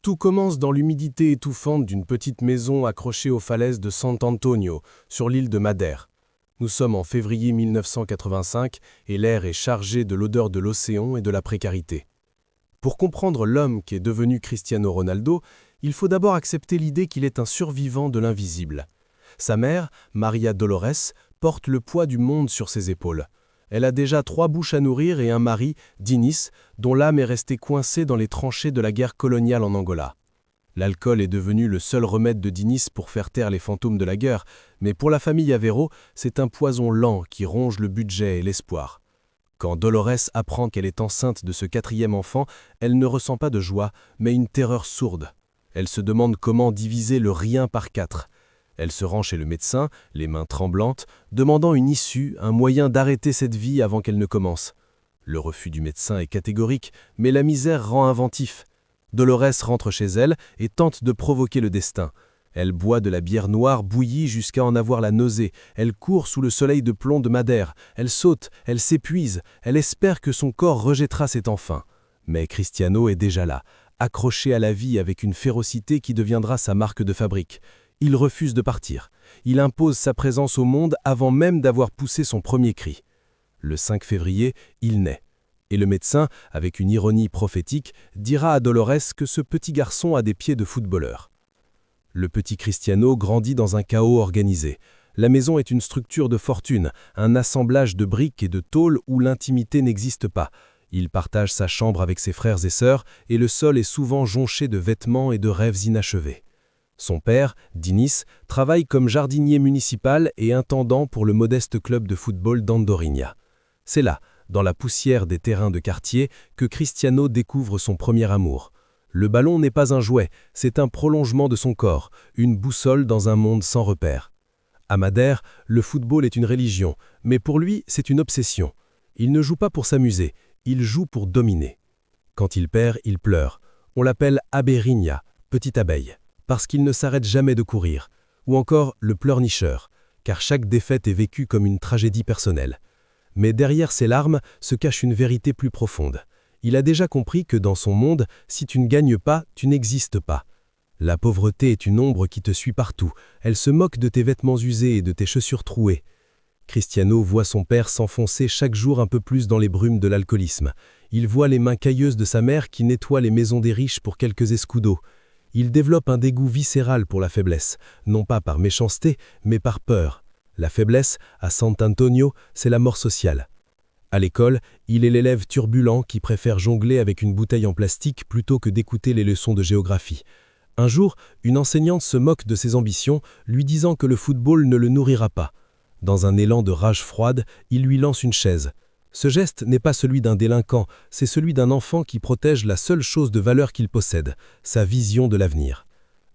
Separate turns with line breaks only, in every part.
Tout commence dans l'humidité étouffante d'une petite maison accrochée aux falaises de Sant'Antonio, sur l'île de Madère. Nous sommes en février 1985 et l'air est chargé de l'odeur de l'océan et de la précarité. Pour comprendre l'homme qui est devenu Cristiano Ronaldo, il faut d'abord accepter l'idée qu'il est un survivant de l'invisible. Sa mère, Maria Dolores, porte le poids du monde sur ses épaules. Elle a déjà 3 bouches à nourrir et un mari, Diniz, dont l'âme est restée coincée dans les tranchées de la guerre coloniale en Angola. L'alcool est devenu le seul remède de Diniz pour faire taire les fantômes de la guerre, mais pour la famille Aveiro, c'est un poison lent qui ronge le budget et l'espoir. Quand Dolores apprend qu'elle est enceinte de ce 4e enfant, elle ne ressent pas de joie, mais une terreur sourde. Elle se demande comment diviser le rien par 4. Elle se rend chez le médecin, les mains tremblantes, demandant une issue, un moyen d'arrêter cette vie avant qu'elle ne commence. Le refus du médecin est catégorique, mais la misère rend inventif. Dolores rentre chez elle et tente de provoquer le destin. Elle boit de la bière noire bouillie jusqu'à en avoir la nausée. Elle court sous le soleil de plomb de Madère. Elle saute, elle s'épuise. Elle espère que son corps rejettera cet enfant. Mais Cristiano est déjà là, accroché à la vie avec une férocité qui deviendra sa marque de fabrique. Il refuse de partir. Il impose sa présence au monde avant même d'avoir poussé son premier cri. Le 5 février, il naît. Et le médecin, avec une ironie prophétique, dira à Dolores que ce petit garçon a des pieds de footballeur. Le petit Cristiano grandit dans un chaos organisé. La maison est une structure de fortune, un assemblage de briques et de tôles où l'intimité n'existe pas. Il partage sa chambre avec ses frères et sœurs et le sol est souvent jonché de vêtements et de rêves inachevés. Son père, Diniz, travaille comme jardinier municipal et intendant pour le modeste club de football d'Andorinha. C'est là, dans la poussière des terrains de quartier, que Cristiano découvre son premier amour. Le ballon n'est pas un jouet, c'est un prolongement de son corps, une boussole dans un monde sans repères. À Madère, le football est une religion, mais pour lui, c'est une obsession. Il ne joue pas pour s'amuser, il joue pour dominer. Quand il perd, il pleure. On l'appelle Abeirinha, petite abeille, parce qu'il ne s'arrête jamais de courir, ou encore le pleurnicheur, car chaque défaite est vécue comme une tragédie personnelle. Mais derrière ces larmes se cache une vérité plus profonde. Il a déjà compris que dans son monde, si tu ne gagnes pas, tu n'existes pas. La pauvreté est une ombre qui te suit partout. Elle se moque de tes vêtements usés et de tes chaussures trouées. Cristiano voit son père s'enfoncer chaque jour un peu plus dans les brumes de l'alcoolisme. Il voit les mains cailleuses de sa mère qui nettoient les maisons des riches pour quelques escudos. Il développe un dégoût viscéral pour la faiblesse, non pas par méchanceté, mais par peur. La faiblesse, à Sant'Antonio, c'est la mort sociale. À l'école, il est l'élève turbulent qui préfère jongler avec une bouteille en plastique plutôt que d'écouter les leçons de géographie. Un jour, une enseignante se moque de ses ambitions, lui disant que le football ne le nourrira pas. Dans un élan de rage froide, il lui lance une chaise. Ce geste n'est pas celui d'un délinquant, c'est celui d'un enfant qui protège la seule chose de valeur qu'il possède, sa vision de l'avenir.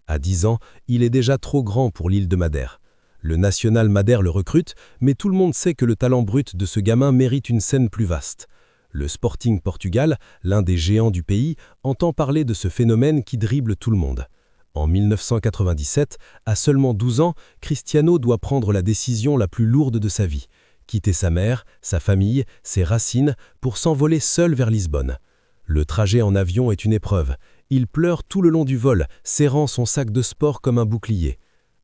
À 10 ans, il est déjà trop grand pour l'île de Madère. Le National Madère le recrute, mais tout le monde sait que le talent brut de ce gamin mérite une scène plus vaste. Le Sporting Portugal, l'un des géants du pays, entend parler de ce phénomène qui dribble tout le monde. En 1997, à seulement 12 ans, Cristiano doit prendre la décision la plus lourde de sa vie. Quitter sa mère, sa famille, ses racines, pour s'envoler seul vers Lisbonne. Le trajet en avion est une épreuve. Il pleure tout le long du vol, serrant son sac de sport comme un bouclier.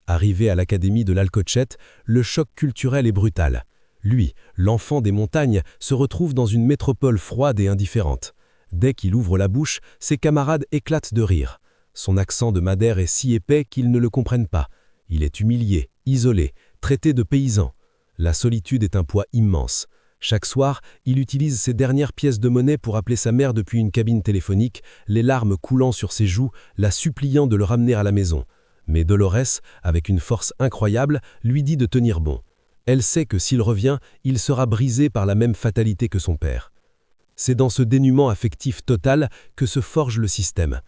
Arrivé à l'académie de l'Alcochete, le choc culturel est brutal. Lui, l'enfant des montagnes, se retrouve dans une métropole froide et indifférente. Dès qu'il ouvre la bouche, ses camarades éclatent de rire. Son accent de Madère est si épais qu'ils ne le comprennent pas. Il est humilié, isolé, traité de paysan. La solitude est un poids immense. Chaque soir, il utilise ses dernières pièces de monnaie pour appeler sa mère depuis une cabine téléphonique, les larmes coulant sur ses joues, la suppliant de le ramener à la maison. Mais Dolores, avec une force incroyable, lui dit de tenir bon. Elle sait que s'il revient, il sera brisé par la même fatalité que son père. C'est dans ce dénuement affectif total que se forge le système.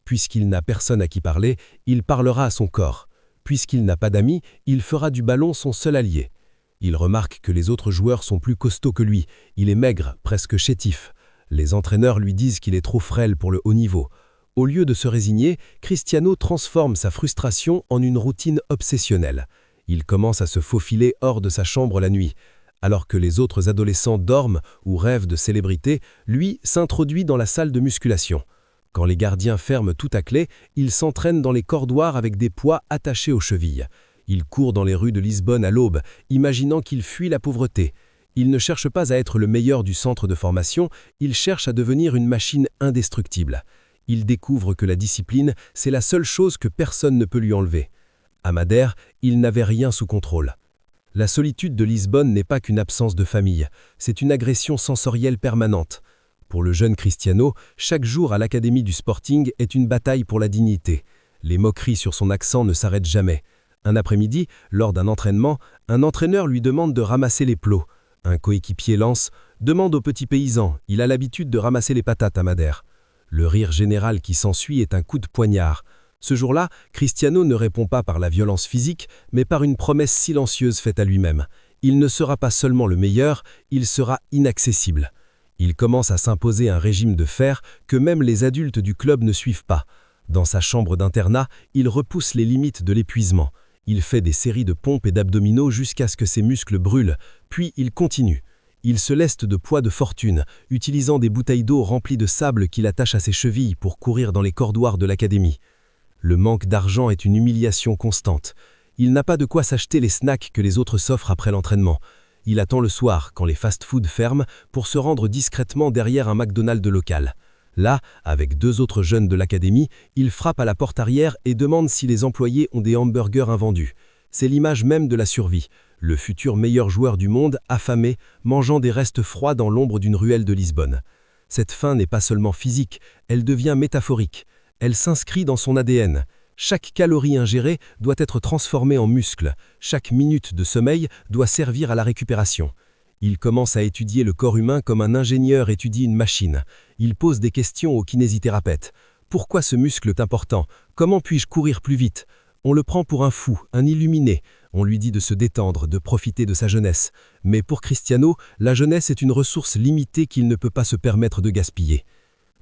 Puisqu'il n'a personne à qui parler, il parlera à son corps. Puisqu'il n'a pas d'amis, il fera du ballon son seul allié. Il remarque que les autres joueurs sont plus costauds que lui. Il est maigre, presque chétif. Les entraîneurs lui disent qu'il est trop frêle pour le haut niveau. Au lieu de se résigner, Cristiano transforme sa frustration en une routine obsessionnelle. Il commence à se faufiler hors de sa chambre la nuit. Alors que les autres adolescents dorment ou rêvent de célébrité, lui s'introduit dans la salle de musculation.
Quand les gardiens ferment tout à clé, il s'entraîne dans les cordoirs avec des poids attachés aux chevilles. Il court dans les rues de Lisbonne à l'aube, imaginant qu'il fuit la pauvreté. Il ne cherche pas à être le meilleur du centre de formation, il cherche à devenir une machine indestructible. Il découvre que la discipline, c'est la seule chose que personne ne peut lui enlever. À Madère, il n'avait rien sous contrôle. La solitude de Lisbonne n'est pas qu'une absence de famille, c'est une agression sensorielle permanente. Pour le jeune Cristiano, chaque jour à l'Académie du Sporting est une bataille pour la dignité. Les moqueries sur son accent ne s'arrêtent jamais. Un après-midi, lors d'un entraînement, un entraîneur lui demande de ramasser les plots. Un coéquipier lance « Demande au petit paysan, il a l'habitude de ramasser les patates à Madère ». Le rire général qui s'ensuit est un coup de poignard. Ce jour-là, Cristiano ne répond pas par la violence physique, mais par une promesse silencieuse faite à lui-même. Il ne sera pas seulement le meilleur, il sera inaccessible. Il commence à s'imposer un régime de fer que même les adultes du club ne suivent pas. Dans sa chambre d'internat, il repousse les limites de l'épuisement. Il fait des séries de pompes et d'abdominaux jusqu'à ce que ses muscles brûlent, puis il continue. Il se leste de poids de fortune, utilisant des bouteilles d'eau remplies de sable qu'il attache à ses chevilles pour courir dans les cordoirs de l'académie. Le manque d'argent est une humiliation constante. Il n'a pas de quoi s'acheter les snacks que les autres s'offrent après l'entraînement. Il attend le soir, quand les fast-food ferment, pour se rendre discrètement derrière un McDonald's local. Là, avec 2 autres jeunes de l'académie, il frappe à la porte arrière et demande si les employés ont des hamburgers invendus. C'est l'image même de la survie. Le futur meilleur joueur du monde, affamé, mangeant des restes froids dans l'ombre d'une ruelle de Lisbonne. Cette faim n'est pas seulement physique, elle devient métaphorique. Elle s'inscrit dans son ADN. Chaque calorie ingérée doit être transformée en muscle. Chaque minute de sommeil doit servir à la récupération. Il commence à étudier le corps humain comme un ingénieur étudie une machine. Il pose des questions au kinésithérapeute. Pourquoi ce muscle est important? Comment puis-je courir plus vite? On le prend pour un fou, un illuminé. On lui dit de se détendre, de profiter de sa jeunesse. Mais pour Cristiano, la jeunesse est une ressource limitée qu'il ne peut pas se permettre de gaspiller.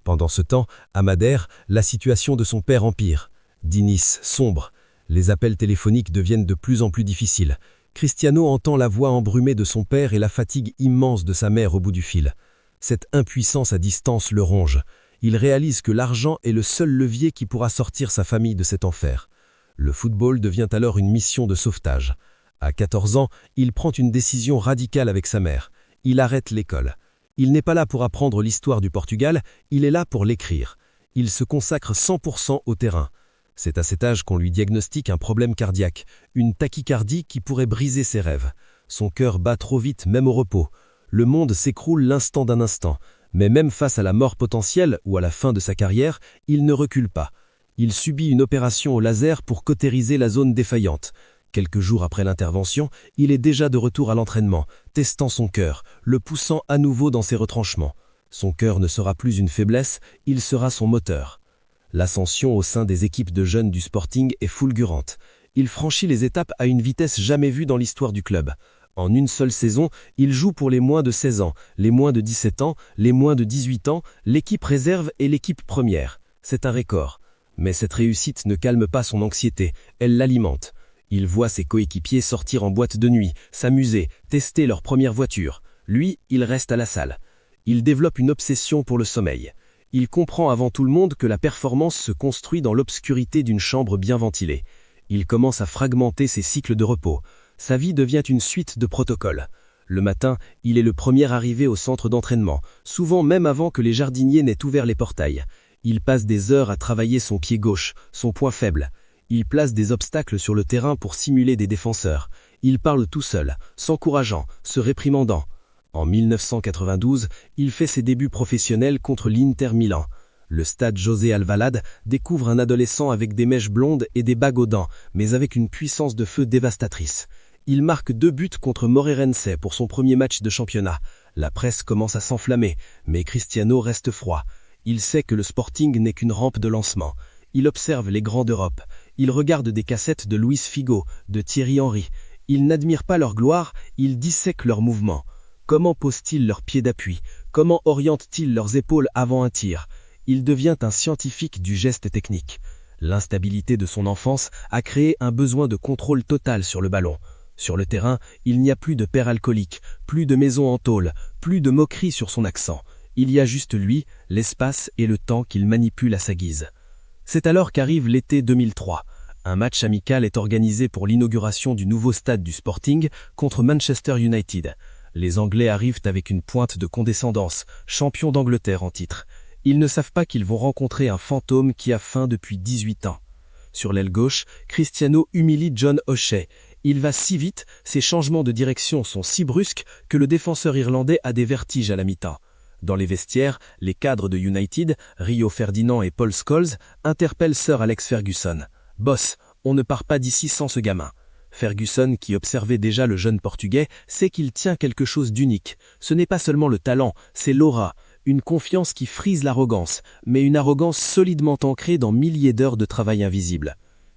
Pendant ce temps, à Madère, la situation de son père empire. Diniz sombre. Les appels téléphoniques deviennent de plus en plus difficiles. Cristiano entend la voix embrumée de son père et la fatigue immense de sa mère au bout du fil. Cette impuissance à distance le ronge. Il réalise que l'argent est le seul levier qui pourra sortir sa famille de cet enfer. Le football devient alors une mission de sauvetage. À 14 ans, il prend une décision radicale avec sa mère. Il arrête l'école. Il n'est pas là pour apprendre l'histoire du Portugal, il est là pour l'écrire. Il se consacre 100% au terrain. C'est à cet âge qu'on lui diagnostique un problème cardiaque, une tachycardie qui pourrait briser ses rêves. Son cœur bat trop vite, même au repos. Le monde s'écroule l'instant d'un instant. Mais même face à la mort potentielle ou à la fin de sa carrière, il ne recule pas. Il subit une opération au laser pour cautériser la zone défaillante. Quelques jours après l'intervention, il est déjà de retour à l'entraînement, testant son cœur, le poussant à nouveau dans ses retranchements. Son cœur ne sera plus une faiblesse, il sera son moteur. L'ascension au sein des équipes de jeunes du Sporting est fulgurante. Il franchit les étapes à une vitesse jamais vue dans l'histoire du club. En une seule saison, il joue pour les moins de 16 ans, les moins de 17 ans, les moins de 18 ans, l'équipe réserve et l'équipe première. C'est un record. Mais cette réussite ne calme pas son anxiété, elle l'alimente. Il voit ses coéquipiers sortir en boîte de nuit, s'amuser, tester leur première voiture. Lui, il reste à la salle. Il développe une obsession pour le sommeil. Il comprend avant tout le monde que la performance se construit dans l'obscurité d'une chambre bien ventilée. Il commence à fragmenter ses cycles de repos. Sa vie devient une suite de protocoles. Le matin, il est le premier arrivé au centre d'entraînement, souvent même avant que les jardiniers n'aient ouvert les portails. Il passe des heures à travailler son pied gauche, son point faible. Il place des obstacles sur le terrain pour simuler des défenseurs. Il parle tout seul, s'encourageant, se réprimandant. En 1992, il fait ses débuts professionnels contre l'Inter Milan. Le stade José Alvalade découvre un adolescent avec des mèches blondes et des bagues aux dents, mais avec une puissance de feu dévastatrice. Il marque 2 buts contre Moreirense pour son premier match de championnat. La presse commence à s'enflammer, mais Cristiano reste froid. Il sait que le Sporting n'est qu'une rampe de lancement. Il observe les grands d'Europe. Il regarde des cassettes de Luis Figo, de Thierry Henry. Il n'admire pas leur gloire, il dissèque leurs mouvements. Comment posent-ils leurs pieds d'appui? Comment orientent-ils leurs épaules avant un tir? Il devient un scientifique du geste technique. L'instabilité de son enfance a créé un besoin de contrôle total sur le ballon. Sur le terrain, il n'y a plus de père alcoolique, plus de maison en tôle, plus de moquerie sur son accent. Il y a juste lui, l'espace et le temps qu'il manipule à sa guise. C'est alors qu'arrive l'été 2003. Un match amical est organisé pour l'inauguration du nouveau stade du Sporting contre Manchester United. Les Anglais arrivent avec une pointe de condescendance, champions d'Angleterre en titre. Ils ne savent pas qu'ils vont rencontrer un fantôme qui a faim depuis 18 ans. Sur l'aile gauche, Cristiano humilie John O'Shea. Il va si vite, ses changements de direction sont si brusques que le défenseur irlandais a des vertiges à la mi-temps. Dans les vestiaires, les cadres de United, Rio Ferdinand et Paul Scholes, interpellent Sir Alex Ferguson. « Boss, on ne part pas d'ici sans ce gamin. » Ferguson, qui observait déjà le jeune Portugais, sait qu'il tient quelque chose d'unique. Ce n'est pas seulement le talent, c'est l'aura, une confiance qui frise l'arrogance, mais une arrogance solidement ancrée dans milliers d'heures de travail invisible.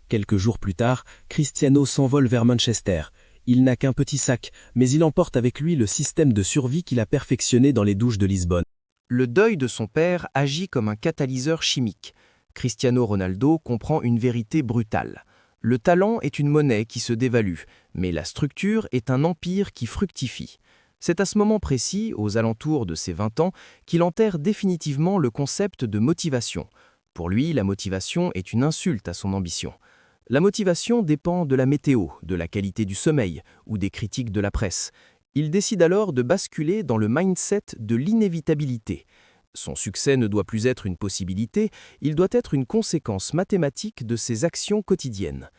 Quelques jours plus tard, Cristiano s'envole vers Manchester. Il n'a qu'un petit sac, mais il emporte avec lui le système de survie qu'il a perfectionné dans les douches de Lisbonne.
Le deuil de son père agit comme un catalyseur chimique. Cristiano Ronaldo comprend une vérité brutale. Le talent est une monnaie qui se dévalue, mais la structure est un empire qui fructifie. C'est à ce moment précis, aux alentours de ses 20 ans, qu'il enterre définitivement le concept de motivation. Pour lui, la motivation est une insulte à son ambition. La motivation dépend de la météo, de la qualité du sommeil ou des critiques de la presse. Il décide alors de basculer dans le mindset de l'inévitabilité. Son succès ne doit plus être une possibilité, il doit être une conséquence mathématique de ses actions quotidiennes.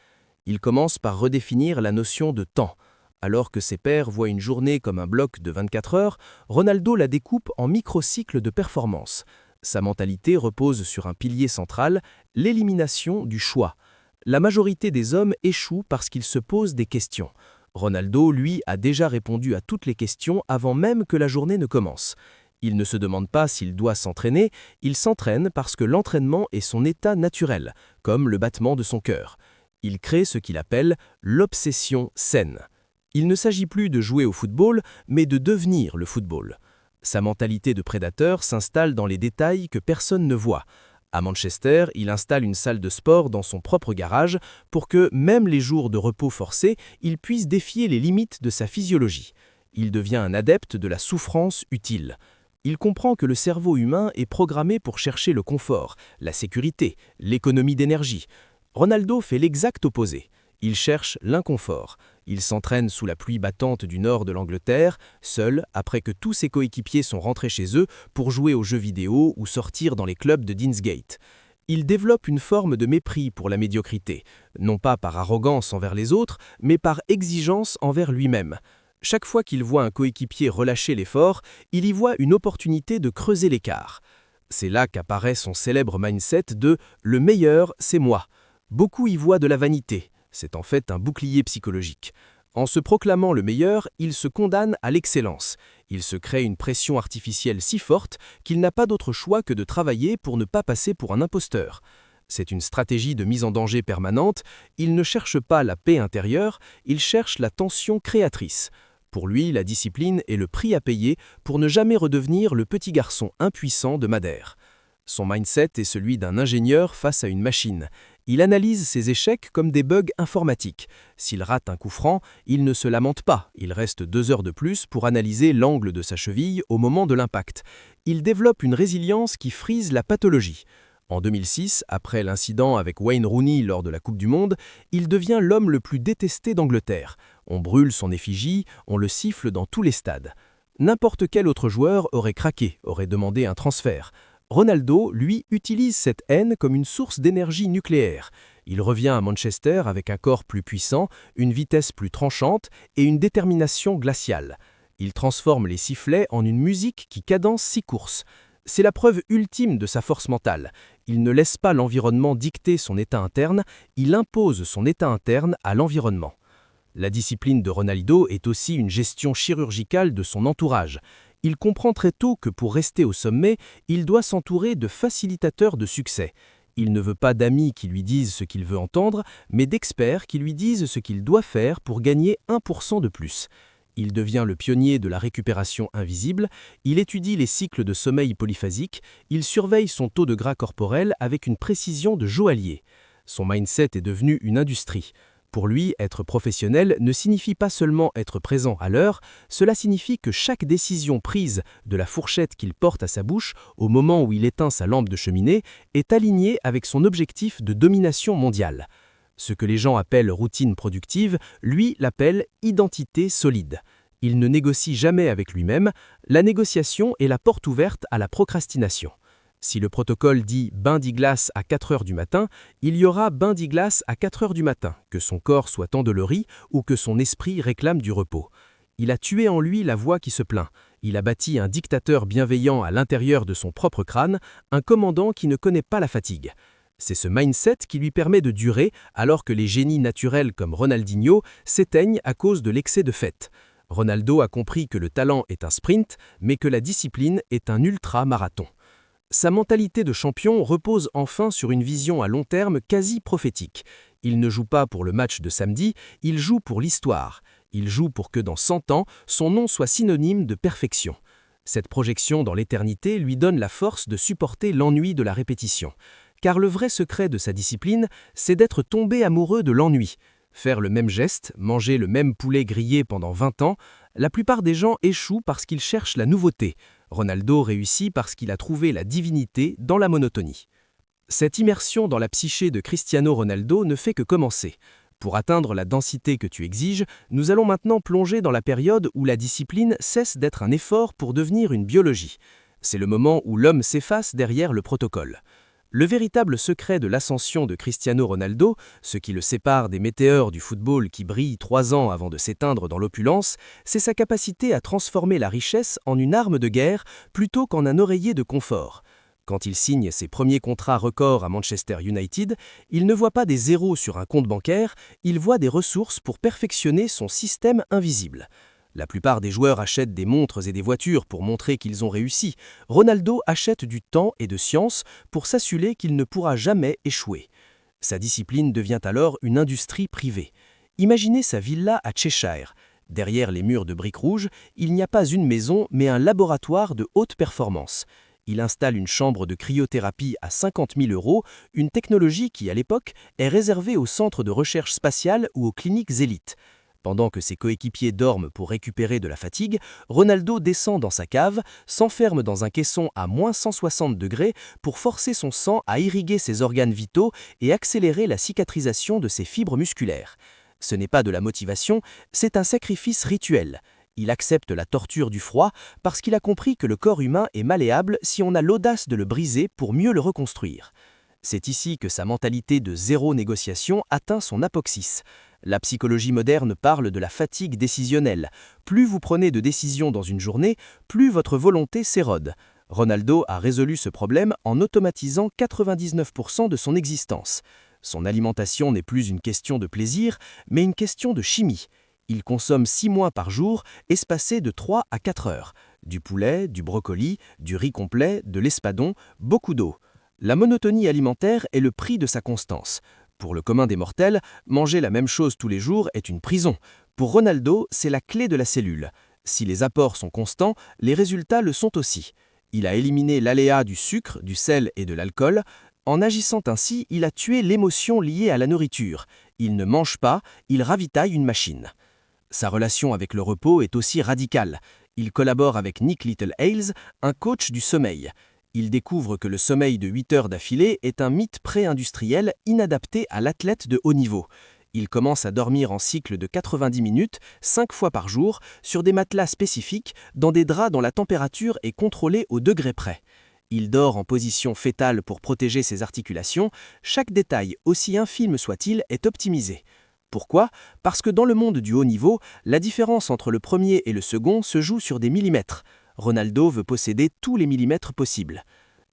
Il commence par redéfinir la notion de temps. Alors que ses pairs voient une journée comme un bloc de 24 heures, Ronaldo la découpe en microcycles de performance. Sa mentalité repose sur un pilier central, l'élimination du choix. La majorité des hommes échouent parce qu'ils se posent des questions. Ronaldo, lui, a déjà répondu à toutes les questions avant même que la journée ne commence. Il ne se demande pas s'il doit s'entraîner, il s'entraîne parce que l'entraînement est son état naturel, comme le battement de son cœur. Il crée ce qu'il appelle l'obsession saine. Il ne s'agit plus de jouer au football, mais de devenir le football. Sa mentalité de prédateur s'installe dans les détails que personne ne voit. À Manchester, il installe une salle de sport dans son propre garage pour que, même les jours de repos forcés, il puisse défier les limites de sa physiologie. Il devient un adepte de la souffrance utile. Il comprend que le cerveau humain est programmé pour chercher le confort, la sécurité, l'économie d'énergie. Ronaldo fait l'exact opposé. Il cherche l'inconfort. Il s'entraîne sous la pluie battante du nord de l'Angleterre, seul, après que tous ses coéquipiers sont rentrés chez eux pour jouer aux jeux vidéo ou sortir dans les clubs de Deansgate. Il développe une forme de mépris pour la médiocrité, non pas par arrogance envers les autres, mais par exigence envers lui-même. Chaque fois qu'il voit un coéquipier relâcher l'effort, il y voit une opportunité de creuser l'écart. C'est là qu'apparaît son célèbre mindset de « le meilleur, c'est moi ». Beaucoup y voient de la vanité. C'est en fait un bouclier psychologique. En se proclamant le meilleur, il se condamne à l'excellence. Il se crée une pression artificielle si forte qu'il n'a pas d'autre choix que de travailler pour ne pas passer pour un imposteur. C'est une stratégie de mise en danger permanente. Il ne cherche pas la paix intérieure, il cherche la tension créatrice. Pour lui, la discipline est le prix à payer pour ne jamais redevenir le petit garçon impuissant de Madère. Son mindset est celui d'un ingénieur face à une machine. Il analyse ses échecs comme des bugs informatiques. S'il rate un coup franc, il ne se lamente pas. Il reste 2 heures de plus pour analyser l'angle de sa cheville au moment de l'impact. Il développe une résilience qui frise la pathologie. En 2006, après l'incident avec Wayne Rooney lors de la Coupe du Monde, il devient l'homme le plus détesté d'Angleterre. On brûle son effigie, on le siffle dans tous les stades. N'importe quel autre joueur aurait craqué, aurait demandé un transfert. Ronaldo, lui, utilise cette haine comme une source d'énergie nucléaire. Il revient à Manchester avec un corps plus puissant, une vitesse plus tranchante et une détermination glaciale. Il transforme les sifflets en une musique qui cadence 6 courses. C'est la preuve ultime de sa force mentale. Il ne laisse pas l'environnement dicter son état interne, il impose son état interne à l'environnement. La discipline de Ronaldo est aussi une gestion chirurgicale de son entourage. Il comprend très tôt que pour rester au sommet, il doit s'entourer de facilitateurs de succès. Il ne veut pas d'amis qui lui disent ce qu'il veut entendre, mais d'experts qui lui disent ce qu'il doit faire pour gagner 1% de plus. Il devient le pionnier de la récupération invisible, il étudie les cycles de sommeil polyphasique, il surveille son taux de gras corporel avec une précision de joaillier. Son mindset est devenu une industrie. Pour lui, être professionnel ne signifie pas seulement être présent à l'heure, cela signifie que chaque décision prise, de la fourchette qu'il porte à sa bouche au moment où il éteint sa lampe de cheminée, est alignée avec son objectif de domination mondiale. Ce que les gens appellent routine productive, lui l'appelle identité solide. Il ne négocie jamais avec lui-même, la négociation est la porte ouverte à la procrastination. Si le protocole dit « bain d'e-glace à 4 heures du matin », il y aura bain d'e-glace à 4 heures du matin, que son corps soit endolori ou que son esprit réclame du repos. Il a tué en lui la voix qui se plaint. Il a bâti un dictateur bienveillant à l'intérieur de son propre crâne, un commandant qui ne connaît pas la fatigue. C'est ce mindset qui lui permet de durer alors que les génies naturels comme Ronaldinho s'éteignent à cause de l'excès de fête. Ronaldo a compris que le talent est un sprint, mais que la discipline est un ultra-marathon. Sa mentalité de champion repose enfin sur une vision à long terme quasi prophétique. Il ne joue pas pour le match de samedi, il joue pour l'histoire. Il joue pour que dans 100 ans, son nom soit synonyme de perfection. Cette projection dans l'éternité lui donne la force de supporter l'ennui de la répétition. Car le vrai secret de sa discipline, c'est d'être tombé amoureux de l'ennui. Faire le même geste, manger le même poulet grillé pendant 20 ans, la plupart des gens échouent parce qu'ils cherchent la nouveauté. Ronaldo réussit parce qu'il a trouvé la divinité dans la monotonie. Cette immersion dans la psyché de Cristiano Ronaldo ne fait que commencer. Pour atteindre la densité que tu exiges, nous allons maintenant plonger dans la période où la discipline cesse d'être un effort pour devenir une biologie. C'est le moment où l'homme s'efface derrière le protocole. Le véritable secret de l'ascension de Cristiano Ronaldo, ce qui le sépare des météores du football qui brillent 3 ans avant de s'éteindre dans l'opulence, c'est sa capacité à transformer la richesse en une arme de guerre plutôt qu'en un oreiller de confort. Quand il signe ses premiers contrats records à Manchester United, il ne voit pas des zéros sur un compte bancaire, il voit des ressources pour perfectionner son système invisible. La plupart des joueurs achètent des montres et des voitures pour montrer qu'ils ont réussi. Ronaldo achète du temps et de science pour s'assurer qu'il ne pourra jamais échouer. Sa discipline devient alors une industrie privée. Imaginez sa villa à Cheshire. Derrière les murs de briques rouges, il n'y a pas une maison mais un laboratoire de haute performance. Il installe une chambre de cryothérapie à 50 000 €, une technologie qui, à l'époque, est réservée aux centres de recherche spatiale ou aux cliniques élites. Pendant que ses coéquipiers dorment pour récupérer de la fatigue, Ronaldo descend dans sa cave, s'enferme dans un caisson à moins 160 degrés pour forcer son sang à irriguer ses organes vitaux et accélérer la cicatrisation de ses fibres musculaires. Ce n'est pas de la motivation, c'est un sacrifice rituel. Il accepte la torture du froid parce qu'il a compris que le corps humain est malléable si on a l'audace de le briser pour mieux le reconstruire. C'est ici que sa mentalité de zéro négociation atteint son apoxis. La psychologie moderne parle de la fatigue décisionnelle. Plus vous prenez de décisions dans une journée, plus votre volonté s'érode. Ronaldo a résolu ce problème en automatisant 99% de son existence. Son alimentation n'est plus une question de plaisir, mais une question de chimie. Il consomme 6 mois par jour, espacés de 3 à 4 heures. Du poulet, du brocoli, du riz complet, de l'espadon, beaucoup d'eau. La monotonie alimentaire est le prix de sa constance. Pour le commun des mortels, manger la même chose tous les jours est une prison. Pour Ronaldo, c'est la clé de la cellule. Si les apports sont constants, les résultats le sont aussi. Il a éliminé l'aléa du sucre, du sel et de l'alcool. En agissant ainsi, il a tué l'émotion liée à la nourriture. Il ne mange pas, il ravitaille une machine. Sa relation avec le repos est aussi radicale. Il collabore avec Nick Little-Hales, un coach du sommeil. Il découvre que le sommeil de 8 heures d'affilée est un mythe pré-industriel inadapté à l'athlète de haut niveau. Il commence à dormir en cycle de 90 minutes, 5 fois par jour, sur des matelas spécifiques, dans des draps dont la température est contrôlée au degré près. Il dort en position fétale pour protéger ses articulations. Chaque détail, aussi infime soit-il, est optimisé. Pourquoi ? Parce que dans le monde du haut niveau, la différence entre le premier et le second se joue sur des millimètres. Ronaldo veut posséder tous les millimètres possibles.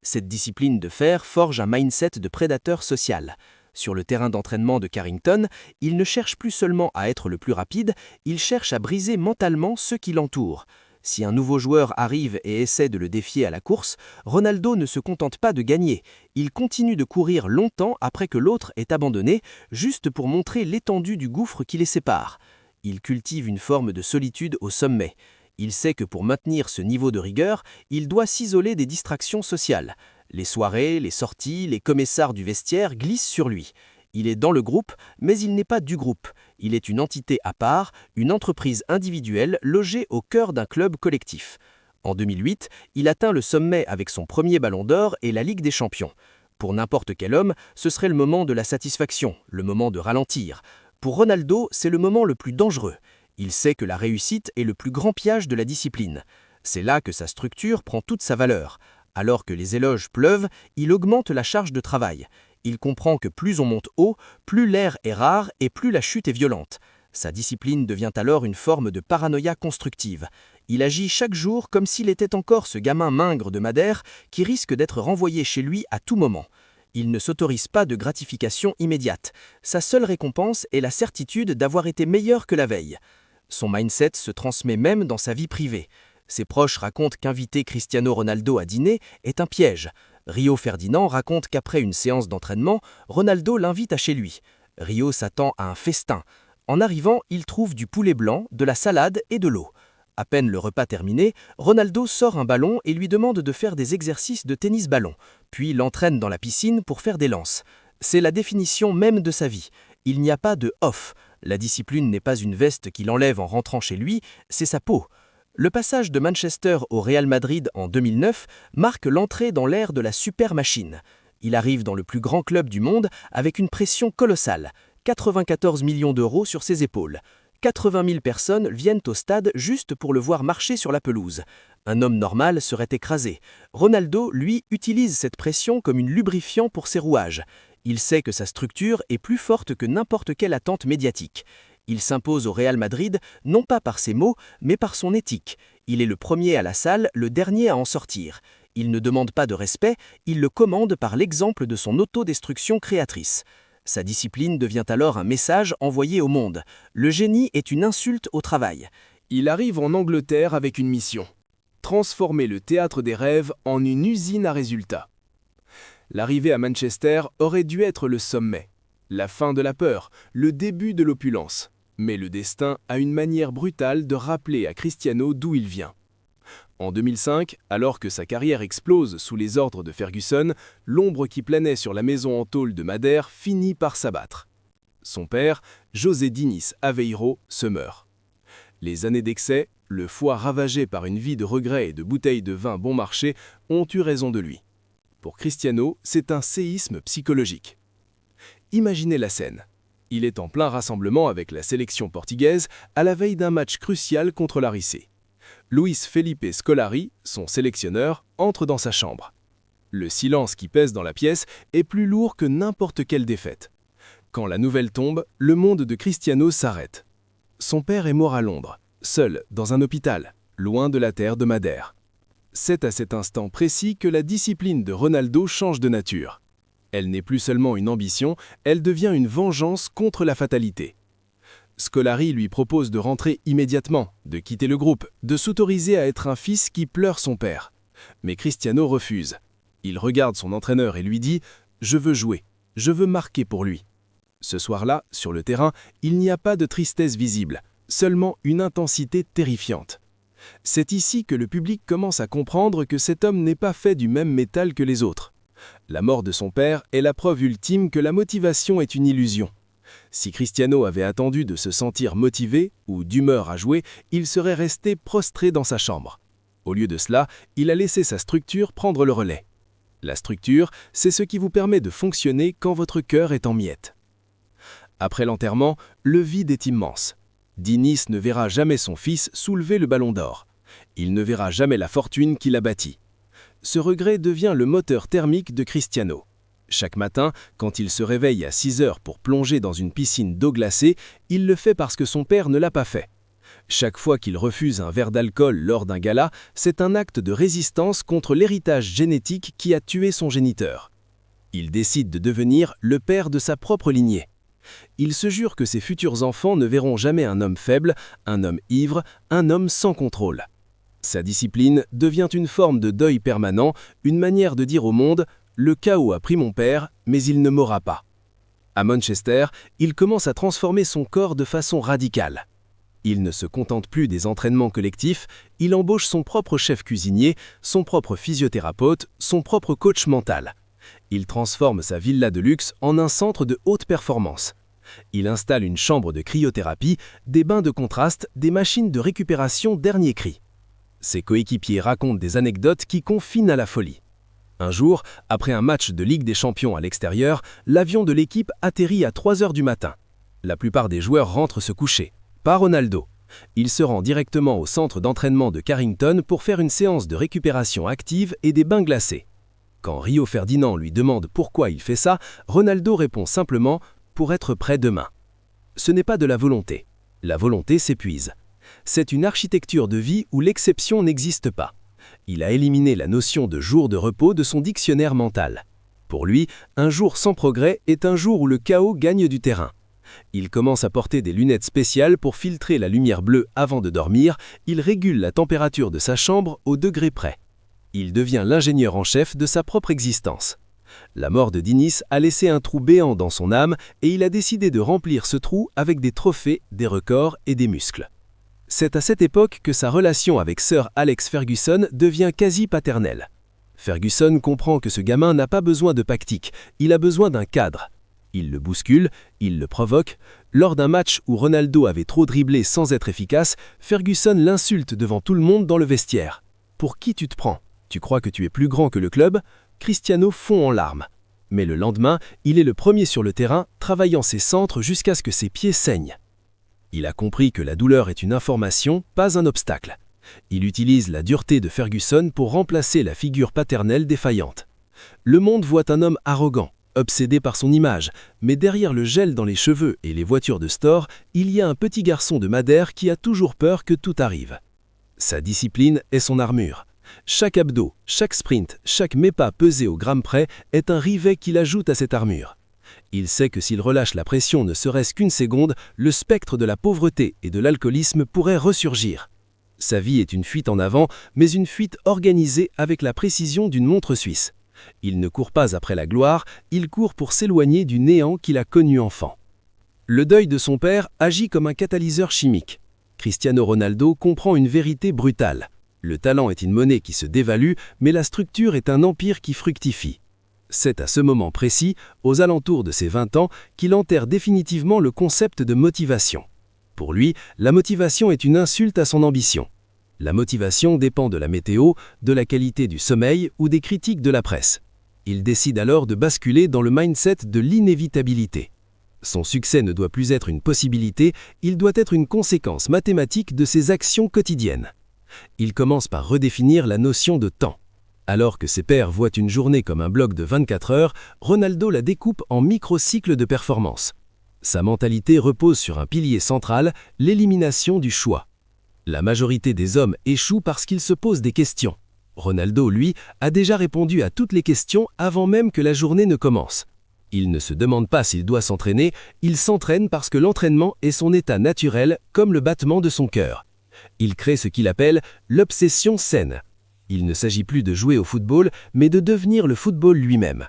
Cette discipline de fer forge un mindset de prédateur social. Sur le terrain d'entraînement de Carrington, il ne cherche plus seulement à être le plus rapide, il cherche à briser mentalement ceux qui l'entourent. Si un nouveau joueur arrive et essaie de le défier à la course, Ronaldo ne se contente pas de gagner. Il continue de courir longtemps après que l'autre ait abandonné, juste pour montrer l'étendue du gouffre qui les sépare. Il cultive une forme de solitude au sommet. Il sait que pour maintenir ce niveau de rigueur, il doit s'isoler des distractions sociales. Les soirées, les sorties, les commissars du vestiaire glissent sur lui. Il est dans le groupe, mais il n'est pas du groupe. Il est une entité à part, une entreprise individuelle logée au cœur d'un club collectif. En 2008, il atteint le sommet avec son premier ballon d'or et la Ligue des Champions. Pour n'importe quel homme, ce serait le moment de la satisfaction, le moment de ralentir. Pour Ronaldo, c'est le moment le plus dangereux. Il sait que la réussite est le plus grand piège de la discipline. C'est là que sa structure prend toute sa valeur. Alors que les éloges pleuvent, il augmente la charge de travail. Il comprend que plus on monte haut, plus l'air est rare et plus la chute est violente. Sa discipline devient alors une forme de paranoïa constructive. Il agit chaque jour comme s'il était encore ce gamin mingre de Madère qui risque d'être renvoyé chez lui à tout moment. Il ne s'autorise pas de gratification immédiate. Sa seule récompense est la certitude d'avoir été meilleur que la veille. Son mindset se transmet même dans sa vie privée. Ses proches racontent qu'inviter Cristiano Ronaldo à dîner est un piège. Rio Ferdinand raconte qu'après une séance d'entraînement, Ronaldo l'invite à chez lui. Rio s'attend à un festin. En arrivant, il trouve du poulet blanc, de la salade et de l'eau. À peine le repas terminé, Ronaldo sort un ballon et lui demande de faire des exercices de tennis-ballon, puis l'entraîne dans la piscine pour faire des lances. C'est la définition même de sa vie. Il n'y a pas de off. La discipline n'est pas une veste qu'il enlève en rentrant chez lui, c'est sa peau. Le passage de Manchester au Real Madrid en 2009 marque l'entrée dans l'ère de la super machine. Il arrive dans le plus grand club du monde avec une pression colossale, 94 millions d'euros sur ses épaules. 80 000 personnes viennent au stade juste pour le voir marcher sur la pelouse. Un homme normal serait écrasé. Ronaldo, lui, utilise cette pression comme une lubrifiant pour ses rouages. Il sait que sa structure est plus forte que n'importe quelle attente médiatique. Il s'impose au Real Madrid non pas par ses mots, mais par son éthique. Il est le premier à la salle, le dernier à en sortir. Il ne demande pas de respect, il le commande par l'exemple de son autodestruction créatrice. Sa discipline devient alors un message envoyé au monde. Le génie est une insulte au travail.
Il arrive en Angleterre avec une mission. Transformer le théâtre des rêves en une usine à résultats. L'arrivée à Manchester aurait dû être le sommet. La fin de la peur, le début de l'opulence. Mais le destin a une manière brutale de rappeler à Cristiano d'où il vient. En 2005, alors que sa carrière explose sous les ordres de Ferguson, l'ombre qui planait sur la maison en tôle de Madère finit par s'abattre. Son père, José Diniz Aveiro, se meurt. Les années d'excès, le foie ravagé par une vie de regrets et de bouteilles de vin bon marché, ont eu raison de lui. Pour Cristiano, c'est un séisme psychologique. Imaginez la scène. Il est en plein rassemblement avec la sélection portugaise à la veille d'un match crucial contre l'Arice. Luis Felipe Scolari, son sélectionneur, entre dans sa chambre. Le silence qui pèse dans la pièce est plus lourd que n'importe quelle défaite. Quand la nouvelle tombe, le monde de Cristiano s'arrête. Son père est mort à Londres, seul, dans un hôpital, loin de la terre de Madère. C'est à cet instant précis que la discipline de Ronaldo change de nature. Elle n'est plus seulement une ambition, elle devient une vengeance contre la fatalité. Scolari lui propose de rentrer immédiatement, de quitter le groupe, de s'autoriser à être un fils qui pleure son père. Mais Cristiano refuse. Il regarde son entraîneur et lui dit « Je veux jouer, je veux marquer pour lui ». Ce soir-là, sur le terrain, il n'y a pas de tristesse visible, seulement une intensité terrifiante. C'est ici que le public commence à comprendre que cet homme n'est pas fait du même métal que les autres. La mort de son père est la preuve ultime que la motivation est une illusion. Si Cristiano avait attendu de se sentir motivé ou d'humeur à jouer, il serait resté prostré dans sa chambre. Au lieu de cela, il a laissé sa structure prendre le relais. La structure, c'est ce qui vous permet de fonctionner quand votre cœur est en miettes. Après l'enterrement, le vide est immense. Diniz ne verra jamais son fils soulever le ballon d'or. Il ne verra jamais la fortune qu'il a bâtie. Ce regret devient le moteur thermique de Cristiano. Chaque matin, quand il se réveille à 6 heures pour plonger dans une piscine d'eau glacée, il le fait parce que son père ne l'a pas fait. Chaque fois qu'il refuse un verre d'alcool lors d'un gala, c'est un acte de résistance contre l'héritage génétique qui a tué son géniteur. Il décide de devenir le père de sa propre lignée. Il se jure que ses futurs enfants ne verront jamais un homme faible, un homme ivre, un homme sans contrôle. Sa discipline devient une forme de deuil permanent, une manière de dire au monde « Le chaos a pris mon père, mais il ne m'aura pas ». À Manchester, il commence à transformer son corps de façon radicale. Il ne se contente plus des entraînements collectifs, il embauche son propre chef cuisinier, son propre physiothérapeute, son propre coach mental.
Il transforme sa villa de luxe en un centre de haute performance. Il installe une chambre de cryothérapie, des bains de contraste, des machines de récupération dernier cri. Ses coéquipiers racontent des anecdotes qui confinent à la folie. Un jour, après un match de Ligue des Champions à l'extérieur, l'avion de l'équipe atterrit à 3 heures du matin. La plupart des joueurs rentrent se coucher. Pas Ronaldo. Il se rend directement au centre d'entraînement de Carrington pour faire une séance de récupération active et des bains glacés. Quand Rio Ferdinand lui demande pourquoi il fait ça, Ronaldo répond simplement « pour être prêt demain ». Ce n'est pas de la volonté. La volonté s'épuise. C'est une architecture de vie où l'exception n'existe pas. Il a éliminé la notion de jour de repos de son dictionnaire mental. Pour lui, un jour sans progrès est un jour où le chaos gagne du terrain. Il commence à porter des lunettes spéciales pour filtrer la lumière bleue avant de dormir, il régule la température de sa chambre au degré près. Il devient l'ingénieur en chef de sa propre existence. La mort de Diniz a laissé un trou béant dans son âme et il a décidé de remplir ce trou avec des trophées, des records et des muscles. C'est à cette époque que sa relation avec Sir Alex Ferguson devient quasi paternelle. Ferguson comprend que ce gamin n'a pas besoin de tactique, il a besoin d'un cadre. Il le bouscule, il le provoque. Lors d'un match où Ronaldo avait trop dribblé sans être efficace, Ferguson l'insulte devant tout le monde dans le vestiaire. « Pour qui tu te prends? Tu crois que tu es plus grand que le club ?» Cristiano fond en larmes. Mais le lendemain, il est le premier sur le terrain, travaillant ses centres jusqu'à ce que ses pieds saignent. Il a compris que la douleur est une information, pas un obstacle. Il utilise la dureté de Ferguson pour remplacer la figure paternelle défaillante. Le monde voit un homme arrogant, obsédé par son image, mais derrière le gel dans les cheveux et les voitures de store, il y a un petit garçon de Madère qui a toujours peur que tout arrive. Sa discipline est son armure. Chaque abdo, chaque sprint, chaque mépas pesé au gramme près est un rivet qu'il ajoute à cette armure. Il sait que s'il relâche la pression ne serait-ce qu'une seconde, le spectre de la pauvreté et de l'alcoolisme pourrait ressurgir. Sa vie est une fuite en avant, mais une fuite organisée avec la précision d'une montre suisse. Il ne court pas après la gloire, il court pour s'éloigner du néant qu'il a connu enfant. Le deuil de son père agit comme un catalyseur chimique. Cristiano Ronaldo comprend une vérité brutale. Le talent est une monnaie qui se dévalue, mais la structure est un empire qui fructifie. C'est à ce moment précis, aux alentours de ses 20 ans, qu'il enterre définitivement le concept de motivation. Pour lui, la motivation est une insulte à son ambition. La motivation dépend de la météo, de la qualité du sommeil ou des critiques de la presse. Il décide alors de basculer dans le mindset de l'inévitabilité. Son succès ne doit plus être une possibilité, il doit être une conséquence mathématique de ses actions quotidiennes. Il commence par redéfinir la notion de temps. Alors que ses pairs voient une journée comme un bloc de 24 heures, Ronaldo la découpe en micro-cycles de performance. Sa mentalité repose sur un pilier central, l'élimination du choix. La majorité des hommes échouent parce qu'ils se posent des questions. Ronaldo, lui, a déjà répondu à toutes les questions avant même que la journée ne commence. Il ne se demande pas s'il doit s'entraîner, il s'entraîne parce que l'entraînement est son état naturel, comme le battement de son cœur. Il crée ce qu'il appelle l'obsession saine. Il ne s'agit plus de jouer au football, mais de devenir le football lui-même.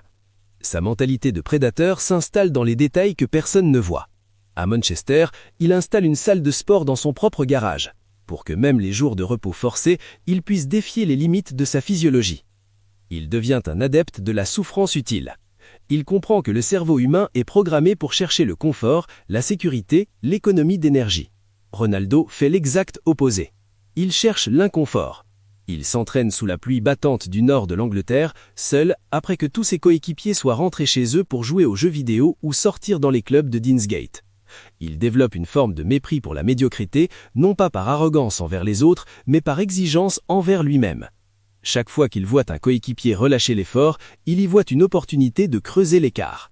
Sa mentalité de prédateur s'installe dans les détails que personne ne voit. À Manchester, il installe une salle de sport dans son propre garage, pour que même les jours de repos forcés, il puisse défier les limites de sa physiologie. Il devient un adepte de la souffrance utile. Il comprend que le cerveau humain est programmé pour chercher le confort, la sécurité, l'économie d'énergie. Ronaldo fait l'exact opposé. Il cherche l'inconfort. Il s'entraîne sous la pluie battante du nord de l'Angleterre, seul, après que tous ses coéquipiers soient rentrés chez eux pour jouer aux jeux vidéo ou sortir dans les clubs de Deansgate. Il développe une forme de mépris pour la médiocrité, non pas par arrogance envers les autres, mais par exigence envers lui-même. Chaque fois qu'il voit un coéquipier relâcher l'effort, il y voit une opportunité de creuser l'écart.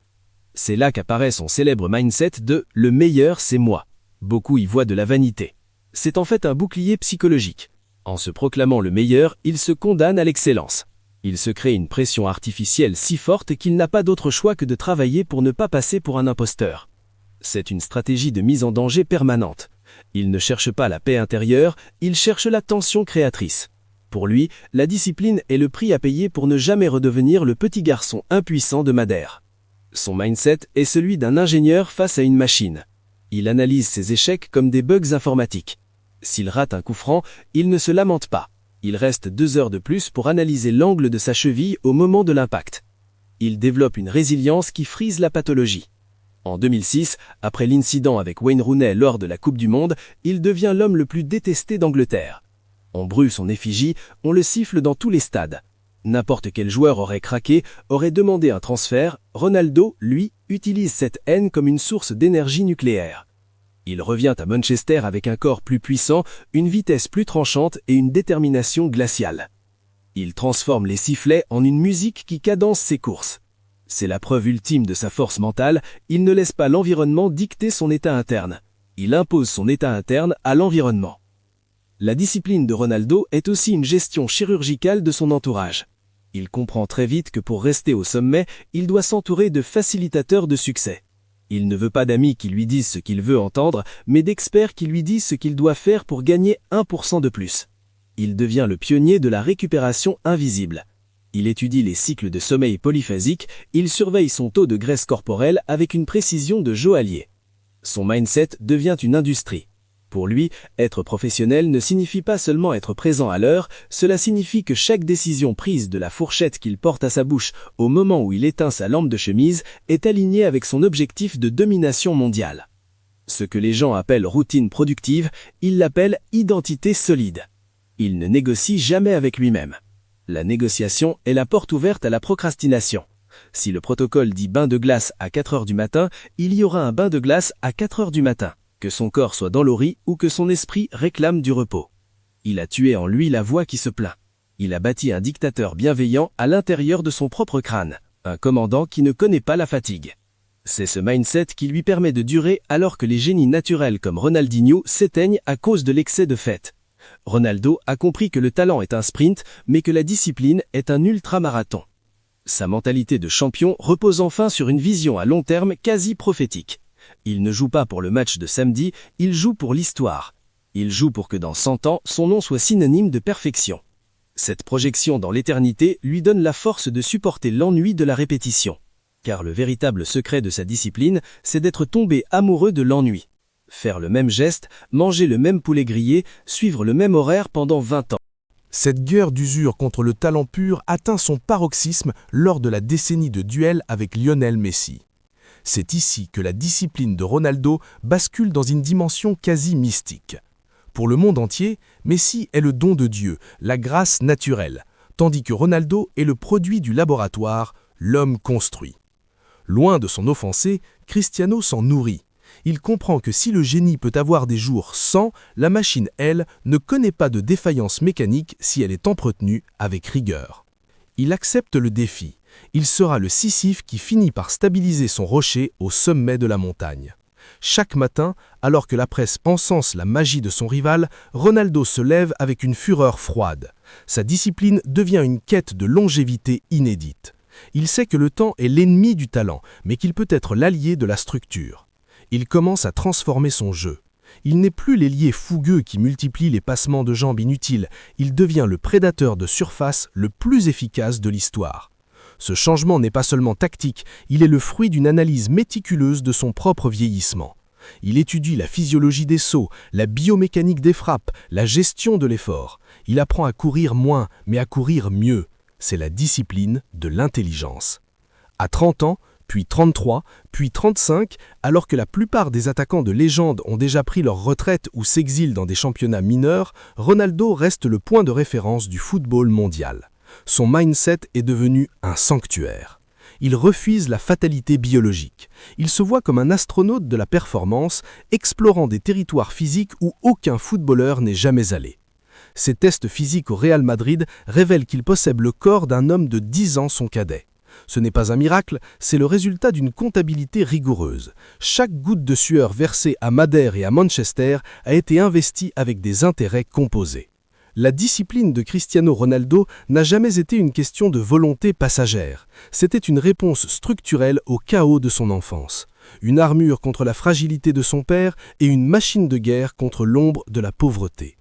C'est là qu'apparaît son célèbre mindset de « le meilleur, c'est moi ». Beaucoup y voient de la vanité. C'est en fait un bouclier psychologique. En se proclamant le meilleur, il se condamne à l'excellence. Il se crée une pression artificielle si forte qu'il n'a pas d'autre choix que de travailler pour ne pas passer pour un imposteur. C'est une stratégie de mise en danger permanente. Il ne cherche pas la paix intérieure, il cherche la tension créatrice. Pour lui, la discipline est le prix à payer pour ne jamais redevenir le petit garçon impuissant de Madère. Son mindset est celui d'un ingénieur face à une machine. Il analyse ses échecs comme des bugs informatiques. S'il rate un coup franc, il ne se lamente pas. Il reste 2 heures de plus pour analyser l'angle de sa cheville au moment de l'impact.
Il développe une résilience qui frise la pathologie. En 2006, après l'incident avec Wayne Rooney lors de la Coupe du Monde, il devient l'homme le plus détesté d'Angleterre. On brûle son effigie, on le siffle dans tous les stades. N'importe quel joueur aurait craqué, aurait demandé un transfert. Ronaldo, lui, utilise cette haine comme une source d'énergie nucléaire. Il revient à Manchester avec un corps plus puissant, une vitesse plus tranchante et une détermination glaciale. Il transforme les sifflets en une musique qui cadence ses courses. C'est la preuve ultime de sa force mentale, il ne laisse pas l'environnement dicter son état interne. Il impose son état interne à l'environnement. La discipline de Ronaldo est aussi une gestion chirurgicale de son entourage. Il comprend très vite que pour rester au sommet, il doit s'entourer de facilitateurs de succès. Il ne veut pas d'amis qui lui disent ce qu'il veut entendre, mais d'experts qui lui disent ce qu'il doit faire pour gagner 1% de plus. Il devient le pionnier de la récupération invisible. Il étudie les cycles de sommeil polyphasique, il surveille son taux de graisse corporelle avec une précision de joaillier. Son mindset devient une industrie. Pour lui, être professionnel ne signifie pas seulement être présent à l'heure, cela signifie que chaque décision prise de la fourchette qu'il porte à sa bouche au moment où il éteint sa lampe de chemise est alignée avec son objectif de domination mondiale. Ce que les gens appellent routine productive, il l'appelle identité solide. Il ne négocie jamais avec lui-même. La négociation est la porte ouverte à la procrastination. Si le protocole dit bain de glace à 4 heures du matin, il y aura un bain de glace à 4 heures du matin. Que son corps soit dans l'ori ou que son esprit réclame du repos. Il a tué en lui la voix qui se plaint. Il a bâti un dictateur bienveillant à l'intérieur de son propre crâne, un commandant qui ne connaît pas la fatigue. C'est ce mindset qui lui permet de durer alors que les génies naturels comme Ronaldinho s'éteignent à cause de l'excès de fête. Ronaldo a compris que le talent est un sprint, mais que la discipline est un ultramarathon. Sa mentalité de champion repose enfin sur une vision à long terme quasi prophétique. Il ne joue pas pour le match de samedi, il joue pour l'histoire. Il joue pour que dans 100 ans, son nom soit synonyme de perfection. Cette projection dans l'éternité lui donne la force de supporter l'ennui de la répétition. Car le véritable secret de sa discipline, c'est d'être tombé amoureux de l'ennui. Faire le même geste, manger le même poulet grillé, suivre le même horaire pendant 20 ans.
Cette guerre d'usure contre le talent pur atteint son paroxysme lors de la décennie de duel avec Lionel Messi. C'est ici que la discipline de Ronaldo bascule dans une dimension quasi mystique. Pour le monde entier, Messi est le don de Dieu, la grâce naturelle, tandis que Ronaldo est le produit du laboratoire, l'homme construit. Loin de s'en offenser, Cristiano s'en nourrit. Il comprend que si le génie peut avoir des jours sans, la machine, elle, ne connaît pas de défaillance mécanique si elle est entretenue avec rigueur. Il accepte le défi. Il sera le Sisyphe qui finit par stabiliser son rocher au sommet de la montagne. Chaque matin, alors que la presse encense la magie de son rival, Ronaldo se lève avec une fureur froide. Sa discipline devient une quête de longévité inédite. Il sait que le temps est l'ennemi du talent, mais qu'il peut être l'allié de la structure. Il commence à transformer son jeu. Il n'est plus l'ailier fougueux qui multiplie les passements de jambes inutiles, il devient le prédateur de surface le plus efficace de l'histoire. Ce changement n'est pas seulement tactique, il est le fruit d'une analyse méticuleuse de son propre vieillissement. Il étudie la physiologie des sauts, la biomécanique des frappes, la gestion de l'effort. Il apprend à courir moins, mais à courir mieux. C'est la discipline de l'intelligence. À 30 ans, puis 33, puis 35, alors que la plupart des attaquants de légende ont déjà pris leur retraite ou s'exilent dans des championnats mineurs, Ronaldo reste le point de référence du football mondial. Son mindset est devenu un sanctuaire. Il refuse la fatalité biologique. Il se voit comme un astronaute de la performance, explorant des territoires physiques où aucun footballeur n'est jamais allé. Ses tests physiques au Real Madrid révèlent qu'il possède le corps d'un homme de 10 ans son cadet. Ce n'est pas un miracle, c'est le résultat d'une comptabilité rigoureuse. Chaque goutte de sueur versée à Madère et à Manchester a été investie avec des intérêts composés. La discipline de Cristiano Ronaldo n'a jamais été une question de volonté passagère. C'était une réponse structurelle au chaos de son enfance. Une armure contre la fragilité de son père et une machine de guerre contre l'ombre de la pauvreté.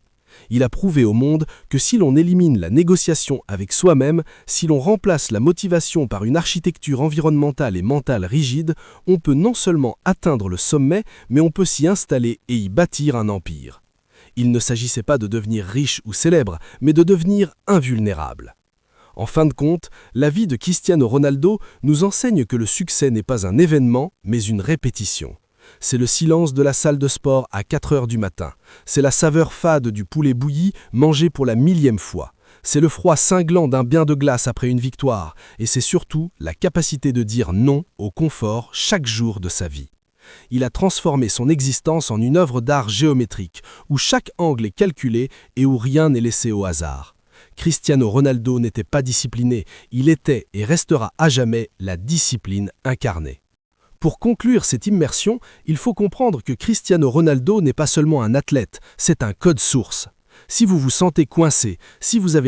Il a prouvé au monde que si l'on élimine la négociation avec soi-même, si l'on remplace la motivation par une architecture environnementale et mentale rigide, on peut non seulement atteindre le sommet, mais on peut s'y installer et y bâtir un empire. Il ne s'agissait pas de devenir riche ou célèbre, mais de devenir invulnérable. En fin de compte, la vie de Cristiano Ronaldo nous enseigne que le succès n'est pas un événement, mais une répétition. C'est le silence de la salle de sport à 4 heures du matin. C'est la saveur fade du poulet bouilli mangé pour la 1000e fois. C'est le froid cinglant d'un bain de glace après une victoire. Et c'est surtout la capacité de dire non au confort chaque jour de sa vie. Il a transformé son existence en une œuvre d'art géométrique, où chaque angle est calculé et où rien n'est laissé au hasard. Cristiano Ronaldo n'était pas discipliné, il était et restera à jamais la discipline incarnée. Pour conclure cette immersion, il faut comprendre que Cristiano Ronaldo n'est pas seulement un athlète, c'est un code source. Si vous vous sentez coincé, si vous avez